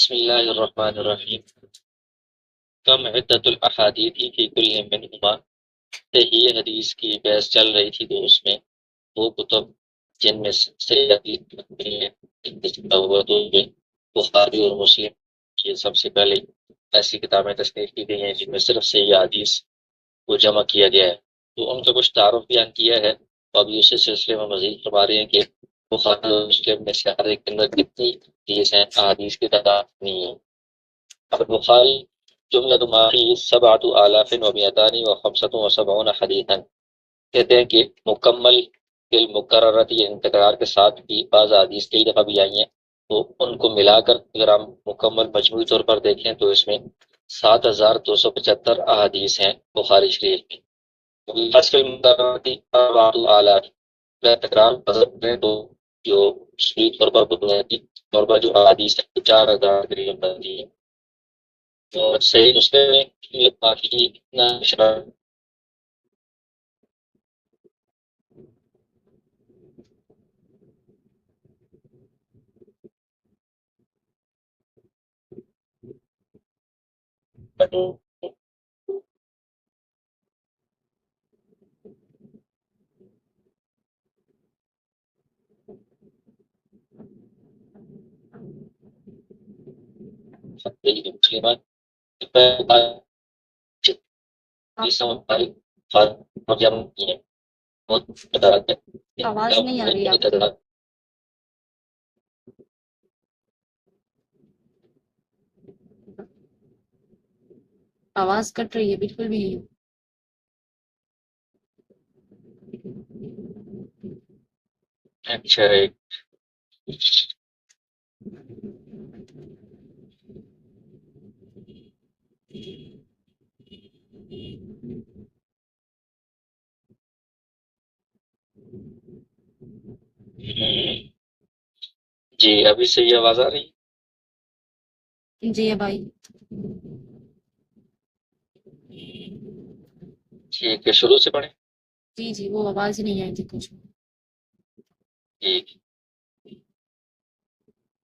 بسم اللہ الرحمن الرحیم۔ کم عدت الاحادیث فی کل منہما، صحیح حدیث کی بحث چل رہی تھی تو اس میں وہ کتب جن میں صحیح حدیث مکمل ہیں، بخاری اور مسلم، یہ سب سے پہلے ایسی کتابیں تصنیف کی گئی ہیں جن میں صرف صحیح حدیث کو جمع کیا گیا ہے، تو ان کا کچھ تعارف بیان کیا ہے۔ تو ابھی اسی سلسلے میں مزید فرما رہے ہیں کہ بخاری اور مسلم میں سے ہر ایک کے اندر کتنی حدیث ہیں، احادیث کی تعداد نہیں ہے۔ البخاری جملۃ ما فیہ سبعۃ آلاف و مئتان و خمسۃ و سبعون حدیثا، کہتے ہیں کہ مکمل بالمکررۃ، ان تکرار کے ساتھ بھی بعض حدیث کئی دفعہ بھی آئی ہیں، تو ان کو ملا کر اگر ہم مکمل مجموعی طور پر دیکھیں تو اس میں 7275 احادیث ہیں بخاری شریف میں۔ فصل المکررۃ اربعۃ آلاف، تکرار نظر کریں تو جو صحیح طور پر بنیادی طور پر جو احادیث ہیں 4000 قریب بنتی ہیں، اور صحیح مسلم میں باقی اتنا شرح مسلمان آواز نہیں آ رہی آپ کی۔ آواز کٹ رہی ہے، بالکل بھی نہیں۔ اچھا ایک جی ابھی صحیح آواز آ رہی؟ جی بھائی، ٹھیک ہے، شروع سے پڑھیں۔ جی وہ آواز ہی نہیں آئی تھی کچھ۔ ٹھیک،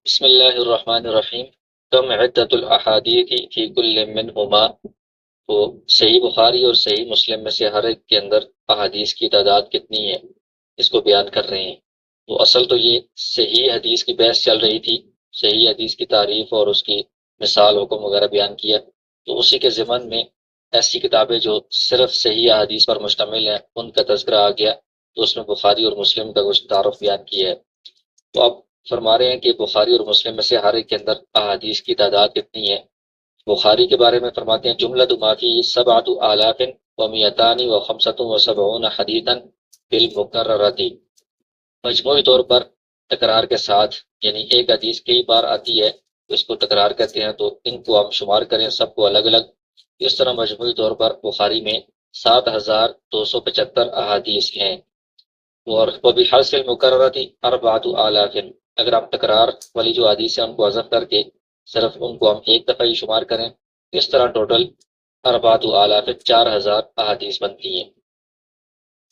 بسم اللہ الرحمن الرحیم۔ کم عدت الاحادیث فی کل منہما، تو صحیح بخاری اور صحیح مسلم میں سے ہر ایک کے اندر احادیث کی تعداد کتنی ہے اس کو بیان کر رہے ہیں۔ تو اصل تو یہ صحیح حدیث کی بحث چل رہی تھی، صحیح حدیث کی تعریف اور اس کی مثال حکم وغیرہ بیان کیا، تو اسی کے ضمن میں ایسی کتابیں جو صرف صحیح حدیث پر مشتمل ہیں ان کا تذکرہ آ گیا، تو اس میں بخاری اور مسلم کا کچھ تعارف بیان کیا ہے۔ تو اب فرما رہے ہیں کہ بخاری اور مسلم میں سے ہر ایک کے اندر احادیث کی تعداد کتنی ہے۔ بخاری کے بارے میں فرماتے ہیں جملۃ ما فیہ سبعۃ آلاف و مئتان و خمسۃ و سبعون حدیثا بالمکررۃ، مجموعی طور پر تکرار کے ساتھ، یعنی ایک حدیث کئی بار آتی ہے تو اس کو تکرار کہتے ہیں، تو ان کو ہم شمار کریں سب کو الگ الگ، اس طرح مجموعی طور پر بخاری میں 7275 احادیث ہیں، اور وبحذف المکررۃ اربعۃ آلاف، اگر ہم تکرار والی جو حدیث ہیں ان کو حذف کر کے صرف ان کو ہم ایک دفعہ ہی شمار کریں، اس طرح ٹوٹل اربعۃ آلاف 4000 احادیث بنتی ہیں۔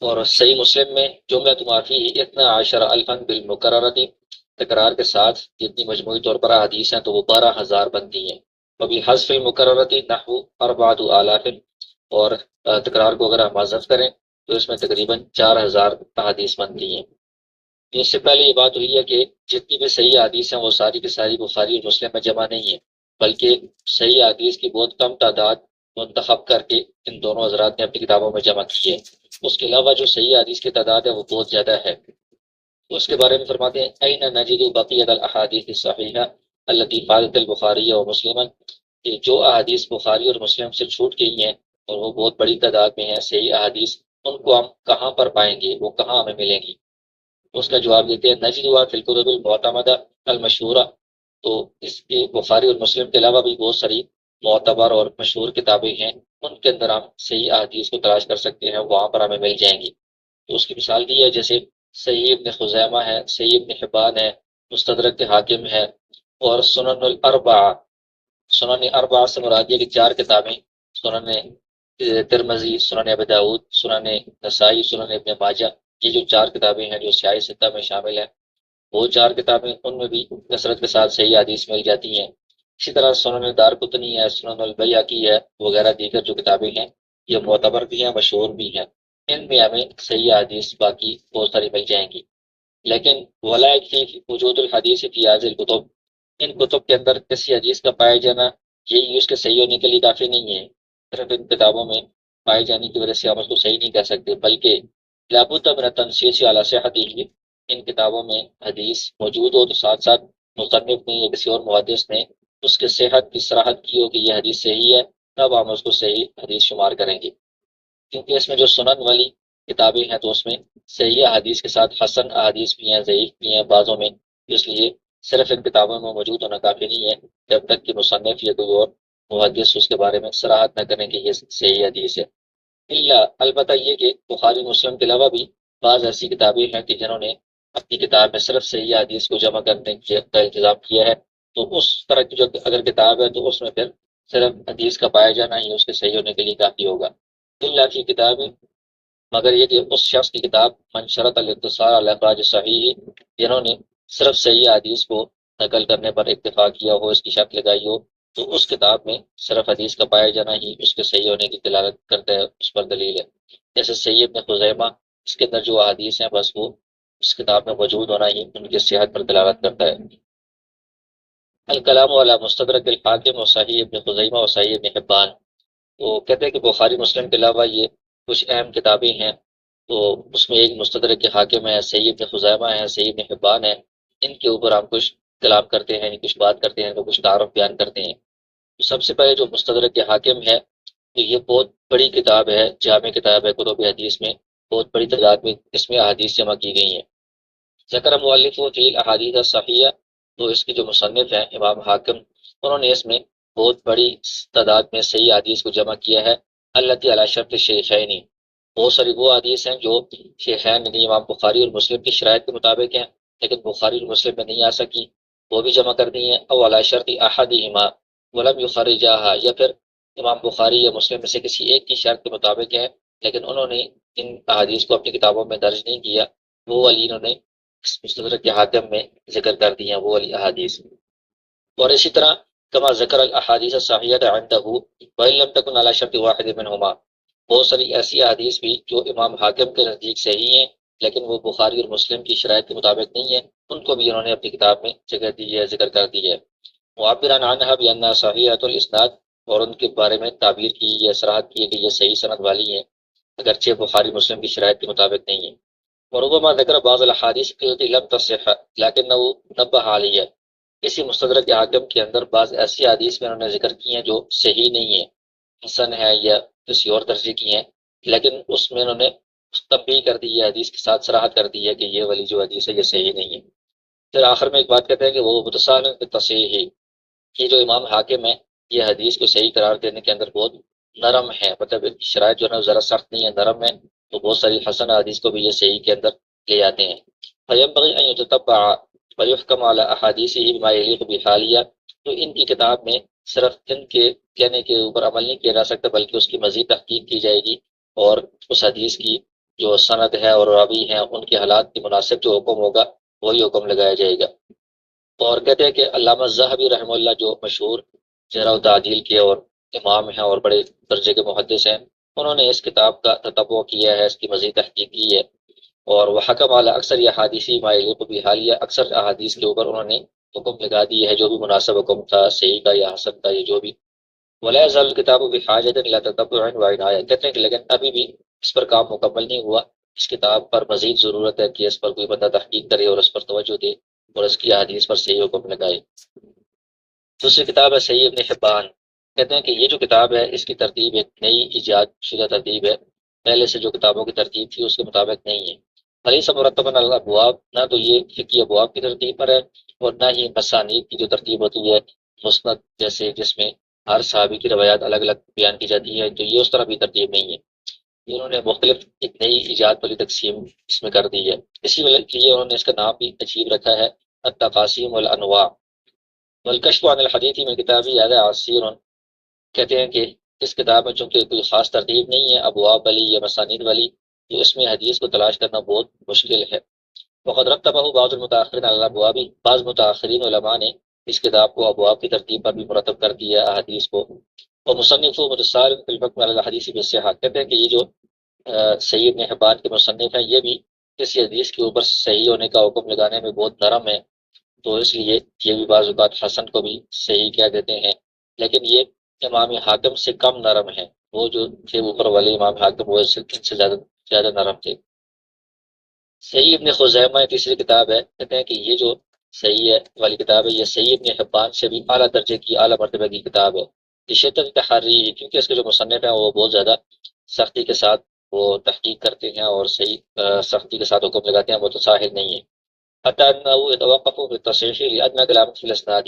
اور صحیح مسلم میں جملۃ ما فیہ 12 الفا بالمکررۃ، تکرار کے ساتھ جتنی مجموعی طور پر احادیث ہیں تو وہ 12000 بنتی ہیں۔ وبحذف المکررۃ نحو اربعۃ آلاف، اور تکرار کو اگر ہم حذف کریں تو اس میں تقریباً 4000 احادیث بنتی ہیں۔ اس سے پہلے یہ بات ہوئی ہے کہ جتنی بھی صحیح حدیث ہیں وہ ساری کی ساری بخاری اور مسلم میں جمع نہیں ہے، بلکہ صحیح حدیث کی بہت کم تعداد منتخب کر کے ان دونوں حضرات نے اپنی کتابوں میں جمع کی ہے، اس کے علاوہ جو صحیح حدیث کی تعداد ہے وہ بہت زیادہ ہے۔ اس کے بارے میں فرماتے ہیں این نجد بقیۃ الاحادیث الصحیحہ التي فاتت البخاری ومسلما، کہ جو احادیث بخاری اور مسلم سے چھوٹ گئی ہیں اور وہ بہت بڑی تعداد میں ہیں صحیح احادیث، ان کو ہم کہاں پر پائیں گے، وہ کہاں ہمیں ملیں گی؟ اس کا جواب دیتے ہیں نجدها فی الکتب المعتمدہ المشہورہ، تو اس کے بخاری اور مسلم کے علاوہ بھی بہت ساری معتبر اور مشہور کتابیں ہیں، ان کے اندر ہم صحیح احادیث کو تلاش کر سکتے ہیں، وہاں پر ہمیں مل جائیں گی۔ تو اس کی مثال دی ہے، جیسے صحیح ابن خزیمہ ہے، صحیح ابن حبان ہے، مستدرک حاکم ہے، اور سنن الاربعہ، سنن اربعہ سے مراد یہ کہ 4 کتابیں، سنن ترمذی، سنن ابی داؤد، سنن نسائی، سنن ابن ماجہ، یہ جو 4 کتابیں ہیں جو سیاہ ستہ میں شامل ہیں، وہ 4 کتابیں ان میں بھی کثرت کے ساتھ صحیح حدیث مل جاتی ہیں۔ اسی طرح سنن دارقطنی ہے، سنن البیہقی ہے وغیرہ دیگر جو کتابیں ہیں یہ معتبر بھی ہیں، مشہور بھی ہیں، ان میں ہمیں صحیح حدیث باقی بہت ساری مل جائیں گی۔ لیکن ولا یکفی وجود الحدیث فی هذه الکتب، ان کتب کے اندر کسی حدیث کا پائے جانا یہی اس کے صحیح ہونے کے لیے کافی نہیں ہے، صرف ان کتابوں میں پائے جانے کی وجہ سے ہم اس کو صحیح نہیں کہہ سکتے، بلکہ لابد من التنصیص علی صحتہ، ان کتابوں میں حدیث موجود ہو تو ساتھ ساتھ مصنف نے یا کسی اور محدث نے اس کے صحت کی صراحت کی ہو کہ یہ حدیث صحیح ہے، تب ہم اس کو صحیح حدیث شمار کریں گے۔ کیونکہ اس میں جو سنن والی کتابیں ہیں تو اس میں صحیح حدیث کے ساتھ حسن احادیث بھی ہیں، ضعیف بھی ہیں بعضوں میں، اس لیے صرف ان کتابوں میں موجود ہونا کافی نہیں ہے جب تک کہ مصنف یا کوئی اور محدث اس کے بارے میں صراحت نہ کریں کہ یہ صحیح حدیث ہے۔ البتہ یہ کہ بخاری مسلم کے علاوہ بھی بعض ایسی کتابیں ہیں کہ جنہوں نے اپنی کتاب میں صرف صحیح حدیث کو جمع کرنے کا انتظام کیا ہے، تو اس طرح کی جو اگر کتاب ہے تو اس میں پھر صرف حدیث کا پایا جانا ہی اس کے صحیح ہونے کے لیے کافی ہوگا۔ اللہ کی کتاب، مگر یہ کہ اس شخص کی کتاب من شرط الاقتصار علی اخراج صحیح، جنہوں نے صرف صحیح حدیث کو نقل کرنے پر اکتفا کیا ہو، اس کی شرط لگائی ہو، تو اس کتاب میں صرف حدیث کا پایا جانا ہی اس کے صحیح ہونے کی دلالت کرتا ہے، اس پر دلیل ہے۔ جیسے سید ابن خزیمہ، اس کے اندر جو احادیث ہیں بس وہ اس کتاب میں موجود ہونا ہی ان کی صحت پر دلالت کرتا ہے۔ الکلام علی مستدرک الحاکم و صحیح ابن خزیمہ و صحیح ابن حبان، وہ کہتے ہیں کہ بخاری مسلم کے علاوہ یہ کچھ اہم کتابیں ہیں، تو اس میں ایک مستدرک حاکم ہے، صحیح ابن خزیمہ ہے، صحیح ابن حبان ہے، ان کے اوپر ہم کچھ کلام کرتے ہیں، کچھ بات کرتے ہیں، تو کچھ تعارف بیان کرتے ہیں۔ تو سب سے پہلے جو مستدرک حاکم ہے تو یہ بہت بڑی کتاب ہے، جامع کتاب ہے، کتب حدیث میں بہت بڑی تعداد میں اس میں احادیث جمع کی گئی ہیں۔ ذکر مؤلف فی الاحادیث الصحیحہ، تو اس کے جو مصنف ہیں امام حاکم، انہوں نے اس میں بہت بڑی تعداد میں صحیح حدیث کو جمع کیا ہے، التی علی شرط الشیخین، بہت ساری وہ حدیث ہیں جو شیخین یعنی امام بخاری اور مسلم کی شرائط کے مطابق ہیں لیکن بخاری اور مسلم میں نہیں آ سکی، وہ بھی جمع کر دی ہیں، او علی شرط احدہما ولم یخرجاها، یا پھر امام بخاری یا مسلم میں سے کسی ایک کی شرط کے مطابق ہے لیکن انہوں نے ان احادیث کو اپنی کتابوں میں درج نہیں کیا، وہ والی انہوں نے اس مستدرک حاکم میں ذکر کر دی ہیں وہ والی احادیث۔ اور اسی طرح کما ذکر الاحادیث الصحیحہ عنده وان لم تكن على شرط واحد منهما، بہت ساری ایسی احادیث بھی جو امام حاکم کے نزدیک صحیح ہیں لیکن وہ بخاری اور مسلم کی شرائط کے مطابق نہیں ہیں، ان کو بھی انہوں نے اپنی کتاب میں جگہ دی ہے، ذکر کر دی ہے۔ معبرا عنها بانها صحیحۃ الاسناد، اور ان کے بارے میں تعبیر کی ہے، صراحت کی ہے کہ یہ صحیح سند والی ہیں اگرچہ بخاری مسلم کی شرائط کے مطابق نہیں ہیں۔ وربما ذکر بعض الاحادیث التي لم تصح لكنه نبه علیہ، اسی مستدرک حاکم کے اندر بعض ایسی حدیث میں انہوں نے ذکر کی ہیں جو صحیح نہیں ہیں، حسن ہے یا کسی اور درجے کی ہیں، لیکن اس میں انہوں نے تنبیہ کر دی ہے، حدیث کے ساتھ صراحت کر دی ہے کہ یہ والی جو حدیث ہے یہ صحیح نہیں ہے۔ پھر آخر میں ایک بات کہتے ہیں کہ وہ متساہل بالتصحیح، یہ جو امام حاکم ہے یہ حدیث کو صحیح قرار دینے کے اندر بہت نرم ہے، مطلب ان کی شرائط جو ہے نا ذرا سخت نہیں ہے، نرم ہے، تو بہت ساری حسن حدیث کو بھی یہ صحیح کے اندر لے آتے ہیں۔ فینبغی ان یتتبع ویحکم علی احادیثہ بما یلیق بحالیہ، تو ان کی کتاب میں صرف ان کے کہنے کے اوپر عمل نہیں کیا جا سکتا بلکہ اس کی مزید تحقیق کی جائے گی، اور اس حدیث کی جو سند ہے اور راوی ہیں ان کے حالات کے مناسب جو حکم ہوگا وہی حکم لگایا جائے گا۔ اور کہتے ہیں کہ علامہ الذہبی رحمہ اللہ جو مشہور جرح و تعدیل کے اور امام ہیں اور بڑے درجے کے محدث ہیں، انہوں نے اس کتاب کا تتبع کیا ہے، اس کی مزید تحقیق کی ہے، اور وہ حکم علی اکثر احادیثی ما یلیق بحالیہ، اکثر احادیث کے اوپر انہوں نے حکم لگا دی ہے جو بھی مناسب حکم تھا، صحیح کا یا حسن کا، یہ جو بھی۔ ولا يزال الكتاب بحاجۃ الى تتبع وعنایہ، کہتے ہیں کہ لیکن ابھی بھی اس پر کام مکمل نہیں ہوا، اس کتاب پر مزید ضرورت ہے کہ اس پر کوئی بندہ تحقیق کرے اور اس پر توجہ دے اور اس کی احادیث پر صحیح حکم لگائے۔ دوسری کتاب ہے صحیح ابن حبان، کہتے ہیں کہ یہ جو کتاب ہے اس کی ترتیب ایک نئی ایجاد شدہ ترتیب ہے، پہلے سے جو کتابوں کی ترتیب تھی اس کے مطابق نہیں ہے۔ فلیس مرتبا علی الابواب، نہ تو یہ فقہی ابواب کی ترتیب پر ہے اور نہ ہی مسانید کی جو ترتیب ہوتی ہے مسند جیسے، جس میں ہر صحابی کی روایات الگ الگ بیان کی جاتی ہے، تو یہ اس طرح بھی ترتیب نہیں ہے، انہوں نے مختلف ایک نئی ایجاد والی تقسیم اس میں کر دی ہے، اسی وجہ لیے انہوں نے اس کا نام بھی عجیب رکھا ہے التقاسیم والانواع۔ والکشف عن الحدیث میں کتابی هذا عسیر، کہتے ہیں کہ اس کتاب میں چونکہ کوئی خاص ترتیب نہیں ہے ابواب والی یا مسانید والی، تو اس میں حدیث کو تلاش کرنا بہت مشکل ہے۔ وقد رتبہ بعض المتاخرین علی الابواب، بعض متاخرین علماء نے اس کتاب کو ابواب کی ترتیب پر بھی مرتب کر دیا احادیث کو. اور مصنف و متسارع فی الحکم علی الحدیث بالصحہ، کہتے ہیں کہ یہ جو صحیح ابن حبان کے مصنف ہیں یہ بھی کسی حدیث کے اوپر صحیح ہونے کا حکم لگانے میں بہت نرم ہے، تو اس لیے یہ بھی بعض اوقات حسن کو بھی صحیح کہہ دیتے ہیں. لیکن یہ امام حاکم سے کم نرم ہے، وہ جو تھے اوپر والے امام حاکم وہ ان سے زیادہ نرم تھے. صحیح ابن خزیمہ تیسری کتاب ہے، کہتے ہیں کہ یہ جو صحیح ہے والی کتاب ہے یہ صحیح ابن حبان سے بھی اعلیٰ درجے کی اعلیٰ مرتبہ کی کتاب ہے. یہ شدت تحری، کیونکہ اس کے جو مصنف ہیں وہ بہت زیادہ سختی کے ساتھ وہ تحقیق کرتے ہیں اور صحیح سختی کے ساتھ حکم لگاتے ہیں، وہ تو ساحل نہیں ہے. حتیٰ انه يتوقف بالتصحيح لأدنى كلام في الاسناد،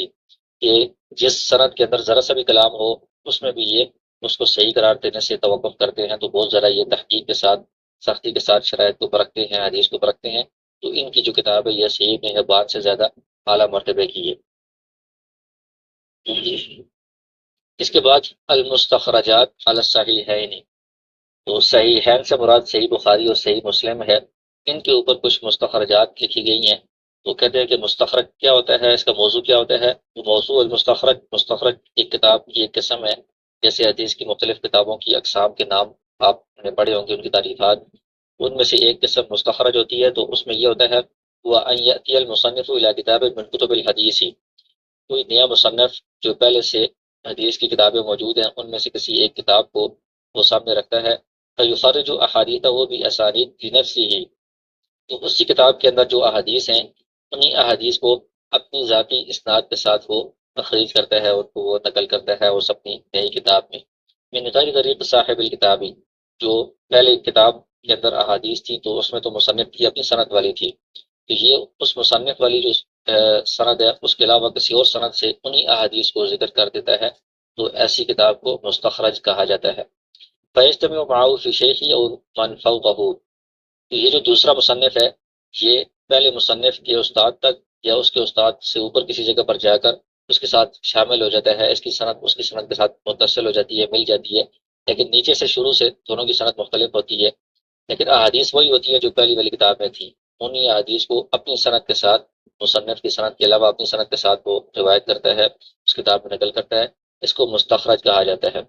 کہ جس سند کے اندر ذرا سا بھی کلام ہو اس میں بھی یہ اس کو صحیح قرار دینے سے توقف کرتے ہیں. تو بہت ذرا یہ تحقیق کے ساتھ سختی کے ساتھ شرائط کو پرکھتے ہیں، حدیث کو پرکھتے ہیں. تو ان کی جو کتاب ہے یہ صحیح ابن حبان سے زیادہ اعلیٰ مرتبے کی ہے. اس کے بعد المستخرجات علی الصحیحین، تو صحیحین سے مراد صحیح بخاری اور صحیح مسلم ہے. ان کے اوپر کچھ مستخرجات لکھی گئی ہیں. تو کہتے ہیں کہ مستخرج کیا ہوتا ہے، اس کا موضوع کیا ہوتا ہے. تو موضوع المستخرج، مستخرج ایک کتاب کی ایک قسم ہے، جیسے حدیث کی مختلف کتابوں کی اقسام کے نام آپ نے پڑھے ہوں گے، ان کی تعریفات. ان میں سے ایک قسم مستخرج ہوتی ہے، تو اس میں یہ ہوتا ہے وَأَنْ يَأْتِيَ الْمُصَنِّفُ إِلَىٰ كِتَابٍ مِّن كُتُبِ الْحَدِيثِ، کوئی نیا مصنف جو پہلے سے حدیث کی کتابیں موجود ہیں ان میں سے کسی ایک کتاب کو وہ سامنے رکھتا ہے. فَيُخَرِّجُ أَحَادِيثَهُ بِأَسَانِيدِ لِنَفْسِهِ، تو اسی کتاب کے اندر جو احادیث ہیں انہی احادیث کو اپنی ذاتی اسناد کے ساتھ وہ تخریج کرتا ہے، ان کو وہ نقل کرتا ہے اس اپنی نئی کتاب میں. من غیر طریق صاحب الکتابی، جو پہلے کتاب کے اندر احادیث تھی تو اس میں تو مصنف کی اپنی سند والی تھی، تو یہ اس مصنف والی جو سند ہے اس کے علاوہ کسی اور سند سے انہی احادیث کو ذکر کر دیتا ہے، تو ایسی کتاب کو مستخرج کہا جاتا ہے. فَيَجْتَمِعُ مَعَهُ فِي شَيْخِهِ أَوْ مَنْ فَوْقَهُ، تو یہ جو دوسرا مصنف ہے یہ پہلے مصنف کے استاد تک یا اس کے استاد سے اوپر کسی جگہ پر جا کر اس کے ساتھ شامل ہو جاتا ہے، اس کی سند اس کی سند کے ساتھ متصل ہو جاتی ہے، مل جاتی ہے. لیکن نیچے سے شروع سے دونوں کی سند مختلف ہوتی ہے، لیکن احادیث وہی ہوتی ہے جو پہلی والی کتاب میں تھی. انہی احادیث کو اپنی سند کے ساتھ، مصنف کی سند کے علاوہ اپنی سند کے ساتھ وہ روایت کرتا ہے، اس کتاب میں نقل کرتا ہے. اس کو مستخرج کہا جاتا ہے.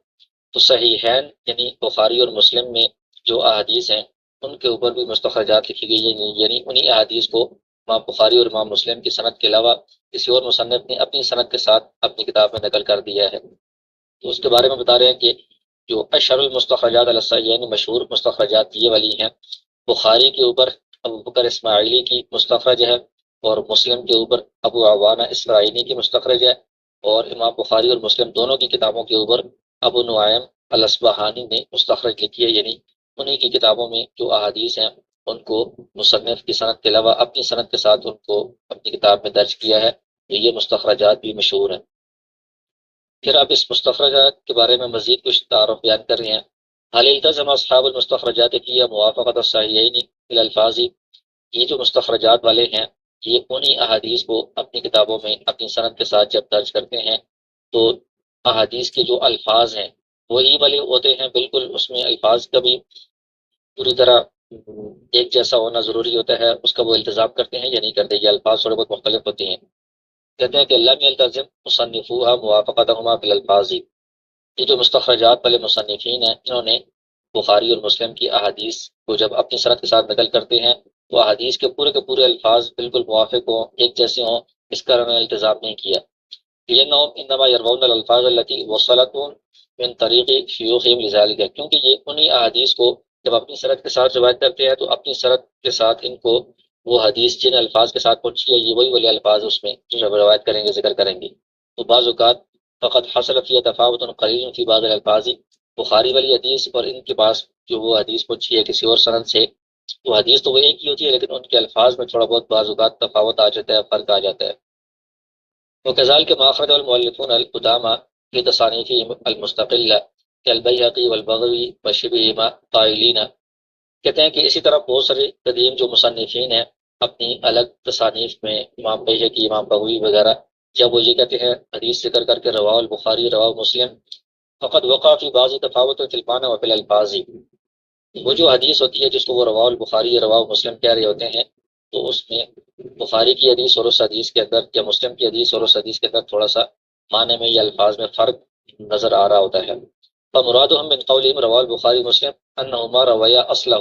تو صحیحین یعنی بخاری اور مسلم میں جو احادیث ہیں ان کے اوپر بھی مستخرجات لکھی گئی ہیں، یعنی انہی احادیث کو امام بخاری اور امام مسلم کی سند کے علاوہ کسی اور مصنف نے اپنی سند کے ساتھ اپنی کتاب میں نقل کر دیا ہے. تو اس کے بارے میں بتا رہے ہیں کہ جو اشہر المستخرجات علی الصحیحین، مشہور مستخرجات یہ والی ہیں. بخاری کے اوپر ابو بکر اسماعیلی کی مستخرج ہے، اور مسلم کے اوپر ابو عوانہ اسرائیلی کی مستخرج ہے، اور امام بخاری اور مسلم دونوں کی کتابوں کے اوپر ابو نعیم الاصبہانی نے مستخرج لکھی ہے. یعنی انہی کی کتابوں میں جو احادیث ہیں ان کو مصنف کی سند کے علاوہ اپنی سند کے ساتھ ان کو اپنی کتاب میں درج کیا ہے. یہ مستخرجات بھی مشہور ہیں. پھر اب اس مستخرجات کے بارے میں مزید کچھ تعارف بیان کر رہے ہیں. حال التزم اصحاب المستخرجات کی موافقت الصحیحین فی الالفاظ، یہ جو مستخرجات والے ہیں یہ انہی احادیث کو اپنی کتابوں میں اپنی سند کے ساتھ جب درج کرتے ہیں تو احادیث کے جو الفاظ ہیں وہی والے ہوتے ہیں بالکل. اس میں الفاظ کا بھی پوری طرح ایک جیسا ہونا ضروری ہوتا ہے، اس کا وہ التزام کرتے ہیں یا نہیں کرتے. یہ الفاظ تھوڑے بہت مختلف ہوتے ہیں. کہتے ہیں کہ لم یلتزم مصنفوها موافقتهما فی الالفاظ، یہ جو مستخرجات والے مصنفین ہیں انہوں نے بخاری اور مسلم کی احادیث کو جب اپنی سند کے ساتھ نقل کرتے ہیں تو احادیث کے پورے الفاظ بالکل موافق ہوں، ایک جیسے ہوں، اس کا انہوں نے التزام نہیں کیا. لأنهم انما يروون الالفاظ التي وصلتهم من طریق شیوخهم لذلك، کیونکہ یہ انہی احادیث کو جب اپنی سند کے ساتھ روایت کرتے ہیں تو اپنی سند کے ساتھ ان کو وہ حدیث جن الفاظ کے ساتھ پہنچی ہے یہ وہی والے الفاظ اس میں جو روایت کریں گے، ذکر کریں گے. تو بعض اوقات فقط حصل فی تفاوت قلیل فی بعض الالفاظ، بخاری والی حدیث اور ان کے پاس جو وہ حدیث پہنچی ہے کسی اور سند سے، تو حدیث تو وہ ایک ہی ہوتی ہے لیکن ان کے الفاظ میں تھوڑا بہت بعض اوقات تفاوت آ جاتا ہے، فرق آ جاتا ہے. وكذلك ما أخرجه المؤلفون القدامى في تصانيفهم المستقلة كالبيهقي والبغوي وشبههما قائلين، کہتے ہیں کہ اسی طرح بہت سارے قدیم جو مصنفین ہیں اپنی الگ تصانیف میں، امام بیہقی، امام بغوی وغیرہ، جب وہ یہ کہتے ہیں حدیث ذکر کر کے رواہ البخاری رواہ مسلم، فقد وقع في بعض تفاوت في المعنى وفي الالفاظ، وہ جو حدیث ہوتی ہے جس کو وہ رواہ البخاری رواہ مسلم کہہ رہے ہوتے ہیں تو اس میں بخاری کی حدیث اور اس حدیث کے اندر یا مسلم کی حدیث اور اس حدیث کے اندر تھوڑا سا معنی میں یا الفاظ میں فرق نظر آ رہا ہوتا ہے. فمرادهم من قولهم رواه البخاری مسلم انہما رویا اصلہ،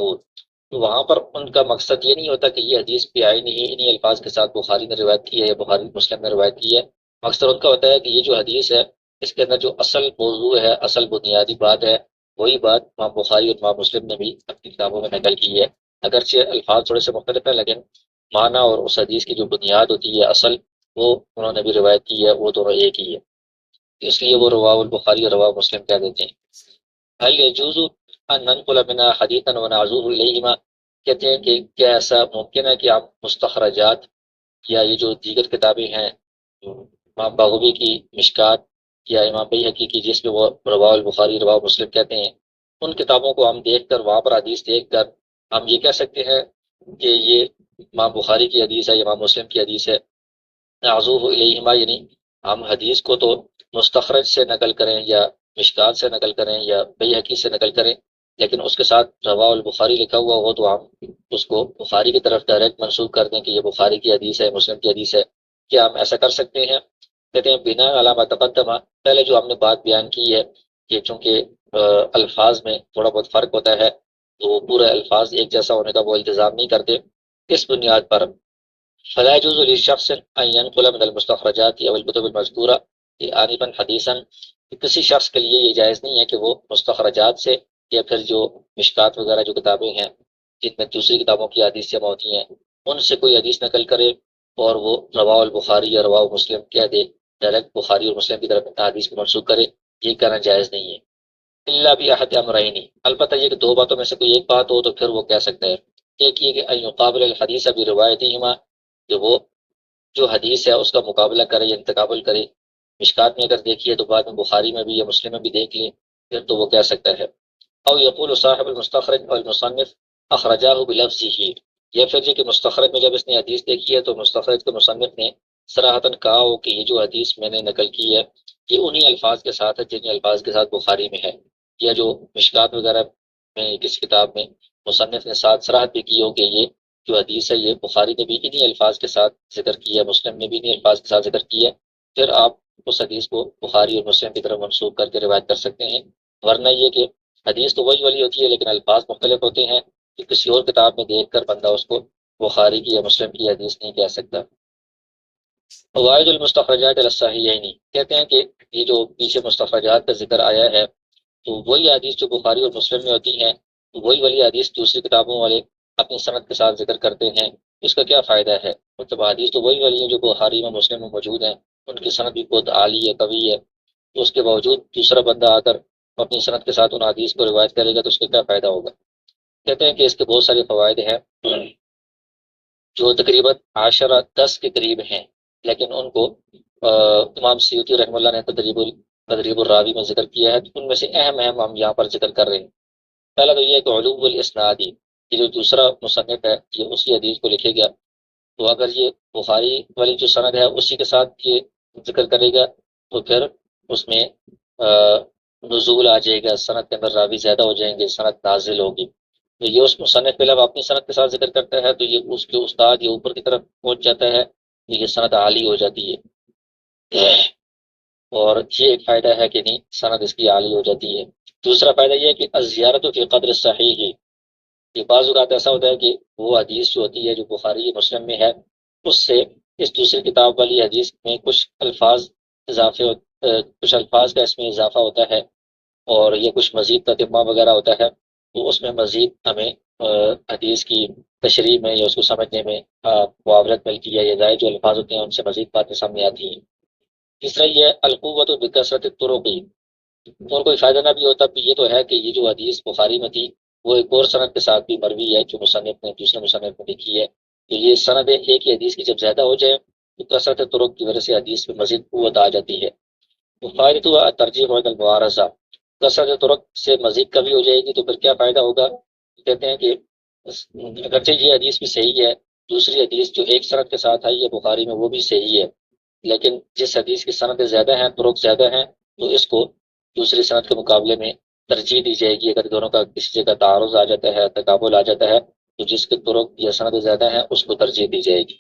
تو وہاں پر ان کا مقصد یہ نہیں ہوتا کہ یہ حدیث پہ آئی نہیں انہی الفاظ کے ساتھ بخاری نے روایت کی ہے یا بخاری مسلم نے روایت کی ہے. مقصد ان کا ہوتا ہے کہ یہ جو حدیث ہے اس کے اندر جو اصل موضوع ہے، اصل بنیادی بات ہے، وہی بات امام بخاری اور امام مسلم نے بھی اپنی کتابوں میں نقل کی ہے. اگرچہ الفاظ تھوڑے سے مختلف ہیں لیکن معنی اور اس حدیث کی جو بنیاد ہوتی ہے اصل، وہ انہوں نے بھی روایت کی ہے، وہ دونوں ایک ہی ہے. اس لیے وہ رواہ البخاری اور رواہ مسلم کہہ دیتے ہیں. هل يجوز ان ننقل منها حديثا ونعزوه الیہما، کہتے ہیں کہ کیا ایسا ممکن ہے کہ آپ مستخرجات یا یہ جو دیگر کتابیں ہیں امام باغوی کی مشکات یا امام بیہقی کی جس میں وہ رواہ البخاری رواہ مسلم کہتے ہیں، ان کتابوں کو ہم دیکھ کر وہاں پر حدیث دیکھ کر ہم یہ کہہ سکتے ہیں کہ یہ امام بخاری کی حدیث ہے، امام مسلم کی حدیث ہے. نعزوه الیہما یعنی ہم حدیث کو تو مستخرج سے نقل کریں یا مشکات سے نقل کریں یا بیہقی سے نقل کریں، لیکن اس کے ساتھ رواہ البخاری لکھا ہوا ہو تو ہم اس کو بخاری کی طرف ڈائریکٹ منسوخ کر دیں کہ یہ بخاری کی حدیث ہے، مسلم کی حدیث ہے. کیا ہم ایسا کر سکتے ہیں؟ کہتے ہیں بنا علامہ تقدمہ، پہلے جو ہم نے بات بیان کی ہے کہ چونکہ الفاظ میں تھوڑا بہت فرق ہوتا ہے تو پورے الفاظ ایک جیسا ہونے کا وہ التزام نہیں کرتے، اس بنیاد پر فلا يجوز لشخص ان ينقل من المستخرجات او الكتب المذکورہ آنفا حدیثا، کسی شخص کے لیے یہ جائز نہیں ہے کہ وہ مستخرجات سے یا پھر جو مشکات وغیرہ جو کتابیں ہیں جن میں دوسری کتابوں کی حدیث جمع ہوتی ہیں ان سے کوئی حدیث نقل کرے اور وہ رواہ البخاری یا رواہ مسلم کہہ دے، ڈائریکٹ بخاری اور مسلم کی طرف حدیث کو منسوخ کرے، یہ کرنا جائز نہیں ہے. الا باحد امرین، البتہ یہ کہ دو باتوں میں سے کوئی ایک بات ہو تو پھر وہ کہہ سکتا ہے. ایک یہ کہ ان یقابل الحدیث بروایتہما، کہ وہ جو حدیث ہے اس کا مقابلہ کرے یا انتقابل کرے. مشکات میں اگر دیکھیے تو بعد میں بخاری میں بھی یا مسلم میں بھی دیکھ لیں پھر تو وہ کہہ سکتا ہے. او یقول صاحب المستخرج والمصنف اخرجاہ بلفظہ، یا پھر یہ کہ مستخرج میں جب اس نے حدیث دیکھی ہے تو مستخرج کے مصنف نے صراحتاً کہا ہو کہ یہ جو حدیث میں نے نقل کی ہے یہ انہی الفاظ کے ساتھ ہے جن الفاظ کے ساتھ بخاری میں ہے، یا جو مشکات وغیرہ میں کس کتاب میں مصنف نے ساتھ صراحت بھی کی ہو کہ یہ جو حدیث ہے یہ بخاری نے بھی انہی الفاظ کے ساتھ ذکر کیا ہے، مسلم نے بھی انہی الفاظ کے ساتھ ذکر کیا ہے، پھر آپ اس حدیث کو بخاری اور مسلم کی طرف منسوخ کر کے روایت کر سکتے ہیں. ورنہ یہ کہ حدیث تو وہی والی ہوتی ہے لیکن الفاظ مختلف ہوتے ہیں کہ کسی اور کتاب میں دیکھ کر بندہ اس کو بخاری کی یا مسلم کی حدیث نہیں کہہ سکتا. فوائد المستخرجات علی الصحیحین، کہتے ہیں کہ یہ جو پیچھے مستخرجات کا ذکر آیا ہے تو وہی حدیث جو بخاری اور مسلم میں ہوتی ہیں وہی والی حدیث دوسری کتابوں والے اپنی سند کے ساتھ ذکر کرتے ہیں، اس کا کیا فائدہ ہے؟ مطلب حدیث تو وہی والی ہیں جو بخاری میں مسلم میں موجود ہیں، ان کی سند بھی بہت عالی ہے، قوی ہے، تو اس کے باوجود دوسرا بندہ آ کر اپنی سند کے ساتھ ان حدیث کو روایت کرے گا تو اس کا کیا فائدہ ہوگا؟ کہتے ہیں کہ اس کے بہت سارے فوائد ہیں جو تقریباً 10 کے قریب ہیں، لیکن ان کو امام سیوطی رحمہ اللہ نے تدریب الراوی میں ذکر کیا ہے، تو ان میں سے اہم ہم یہاں پر ذکر کر رہے ہیں. پہلا تو یہ ہے کہ علو الاسنادی، یہ جو دوسرا مصنف ہے یہ اسی حدیث کو لکھے گا تو اگر یہ بخاری والی جو سند ہے اسی کے ساتھ یہ ذکر کرے گا تو پھر اس میں نزول آ جائے گا، سند کے اندر راوی زیادہ ہو جائیں گے، سند نازل ہوگی. تو یہ اس مصنف پہلے اپنی سند کے ساتھ ذکر کرتا ہے تو یہ اس کے استاد یہ اوپر کی طرف پہنچ جاتا ہے تو یہ سند عالی ہو جاتی ہے. اور یہ ایک فائدہ ہے کہ نہیں سند اس کی عالی ہو جاتی ہے. دوسرا فائدہ یہ ہے کہ الزیارت فی قدر صحیح، یہ بعض اوقات ایسا ہوتا ہے کہ وہ حدیث جو ہوتی ہے جو بخاری مسلم میں ہے اس سے اس دوسری کتاب والی حدیث میں کچھ الفاظ کا اس میں اضافہ ہوتا ہے اور یہ کچھ مزید تتمہ وغیرہ ہوتا ہے تو اس میں مزید ہمیں حدیث کی تشریح میں یا اس کو سمجھنے میں معاونت ملتی ہے، یا زائد جو الفاظ ہوتے ہیں ان سے مزید باتیں سامنے آتی ہیں. تیسرا یہ القوت بکثرت الطرق، اور کوئی فائدہ نہ بھی ہوتا یہ تو ہے کہ یہ جو حدیث بخاری میں تھی وہ ایک اور سند کے ساتھ بھی مروی ہے جو مصنف نے دوسرے مصنف میں لکھی ہے، تو یہ سند ایک ہی حدیث کی جب زیادہ ہو جائے تو کثرت طرق کی وجہ سے حدیث میں مزید قوت آ جاتی ہے. تو فائدہ ہوا ترجیح اور المعارضہ، کثرت طرق سے مزید کمی ہو جائے گی تو پھر کیا فائدہ ہوگا؟ کہتے ہیں کہ اگرچہ یہ حدیث بھی صحیح ہے، دوسری حدیث جو ایک سند کے ساتھ آئی ہے بخاری میں وہ بھی صحیح ہے، لیکن جس حدیث کی سند زیادہ ہیں، طرق زیادہ ہیں، تو اس کو دوسری سند کے مقابلے میں ترجیح دی جائے گی. اگر دونوں کا کسی جگہ تعارض آ جاتا ہے، تقابل آ جاتا ہے تو جس کے طرق یا سند زیادہ ہیں اس کو ترجیح دی جائے گی.